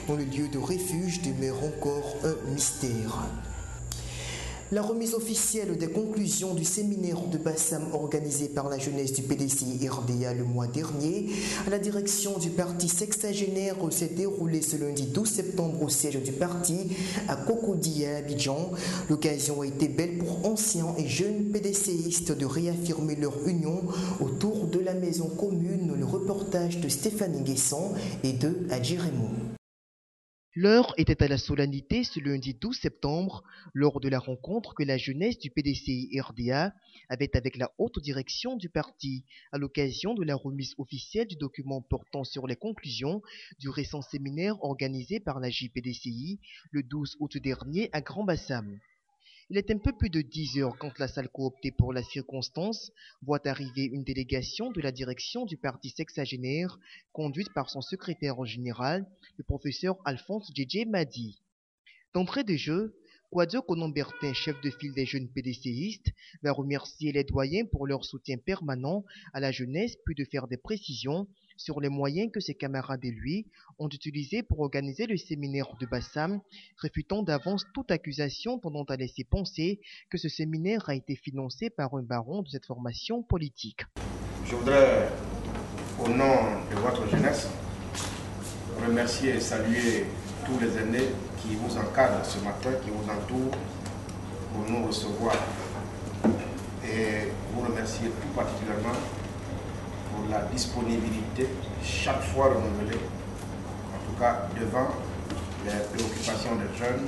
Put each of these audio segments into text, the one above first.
dont le lieu de refuge demeure encore un mystère. La remise officielle des conclusions du séminaire de Bassam organisé par la jeunesse du PDCI RDA le mois dernier à la direction du parti sexagénaire s'est déroulée ce lundi 12 septembre au siège du parti à Cocody à Abidjan. L'occasion a été belle pour anciens et jeunes PDCistes de réaffirmer leur union autour de la maison commune. Le reportage de Stéphanie Guesson et de Adjiremo. L'heure était à la solennité ce lundi 12 septembre, lors de la rencontre que la jeunesse du PDCI RDA avait avec la haute direction du parti, à l'occasion de la remise officielle du document portant sur les conclusions du récent séminaire organisé par la JPDCI le 12 août dernier à Grand-Bassam. Il est un peu plus de 10 heures quand la salle cooptée pour la circonstance voit arriver une délégation de la direction du parti sexagénaire, conduite par son secrétaire général, le professeur Alphonse Djedje Madi. D'entrée de jeu, Kouadio Konombertin, chef de file des jeunes PDCistes, va remercier les doyens pour leur soutien permanent à la jeunesse, puis de faire des précisions sur les moyens que ses camarades et lui ont utilisés pour organiser le séminaire de Bassam, réfutant d'avance toute accusation tendant à laisser penser que ce séminaire a été financé par un baron de cette formation politique. Je voudrais, au nom de votre jeunesse, remercier et saluer tous les aînés qui vous encadrent ce matin, qui vous entourent pour nous recevoir. Et vous remercier tout particulièrement pour la disponibilité chaque fois renouvelée, en tout cas devant les préoccupations des jeunes.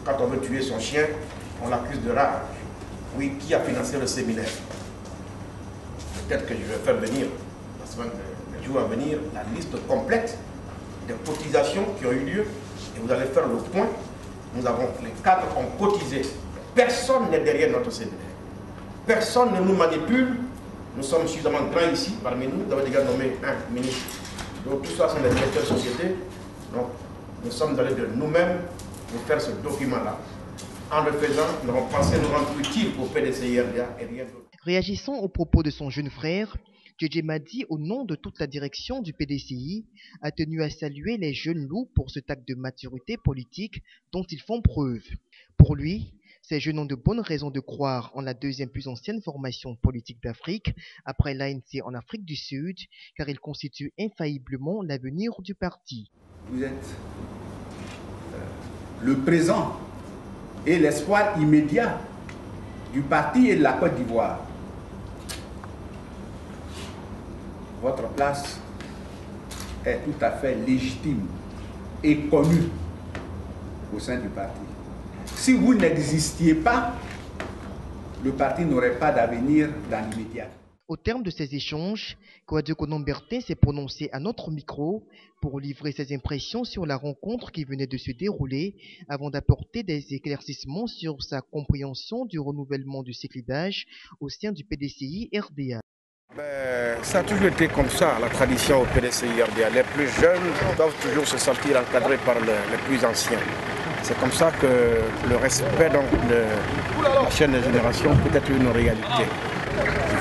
Quand on veut tuer son chien, on l'accuse de rage. Oui, qui a financé le séminaire? Peut-être que je vais faire venir, la semaine, les jours à venir, la liste complète des cotisations qui ont eu lieu. Et vous allez faire le point. Nous avons, les cadres ont cotisé. Personne n'est derrière notre séminaire. Personne ne nous manipule. Nous sommes suffisamment grands ici, parmi nous. Vous avez déjà nommé un ministre. Donc tout ça sont des directeurs de société. Donc nous sommes allés de nous-mêmes pour faire ce document-là. En le faisant, nous avons pensé nous rendre utiles au PDCI RDA et rien d'autre. Réagissant aux propos de son jeune frère, Djedje Madi, au nom de toute la direction du PDCI, a tenu à saluer les jeunes loups pour cet acte de maturité politique dont ils font preuve. Pour lui, ces jeunes ont de bonnes raisons de croire en la deuxième plus ancienne formation politique d'Afrique, après l'ANC en Afrique du Sud, car ils constituent infailliblement l'avenir du parti. Vous êtes le présent et l'espoir immédiat du parti et de la Côte d'Ivoire. Votre place est tout à fait légitime et connue au sein du parti. Si vous n'existiez pas, le parti n'aurait pas d'avenir dans l'immédiat. Au terme de ces échanges, Kouadio Konombertin s'est prononcé à notre micro pour livrer ses impressions sur la rencontre qui venait de se dérouler avant d'apporter des éclaircissements sur sa compréhension du renouvellement du cyclidage au sein du PDCI RDA. Ça a toujours été comme ça, la tradition au PDCI RDA. Les plus jeunes doivent toujours se sentir encadrés par les plus anciens. C'est comme ça que le respect de la chaîne des générations peut être une réalité.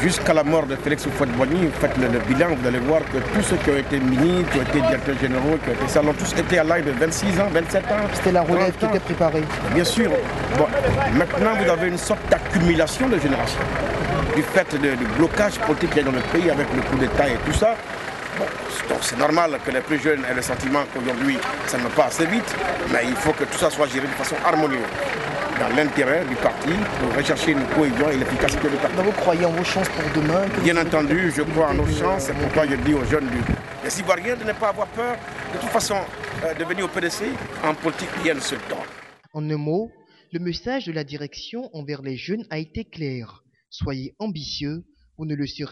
Jusqu'à la mort de Félix Houphouët-Boigny, vous faites le bilan, vous allez voir que tous ceux qui ont été ministres, qui ont été directeurs généraux, qui ont été ça, ont tous été à l'âge de 26 ans, 27 ans. C'était la relève qui était préparée. Bien sûr. Bon, maintenant, vous avez une sorte d'accumulation de générations. Du fait du blocage politique qu'il y a dans le pays avec le coup d'État et tout ça. Bon, c'est normal que les plus jeunes aient le sentiment qu'aujourd'hui, ça ne va pas assez vite, mais il faut que tout ça soit géré de façon harmonieuse, dans l'intérêt du parti, pour rechercher une cohésion et l'efficacité du parti. Vous croyez en vos chances pour demain? Bien entendu, je crois en nos chances, c'est pourquoi je dis aux jeunes des Ivoiriens de ne pas avoir peur, de toute façon, de venir au PDC. En politique, rien ne se donne. En un mot, le message de la direction envers les jeunes a été clair. Soyez ambitieux, vous ne le serez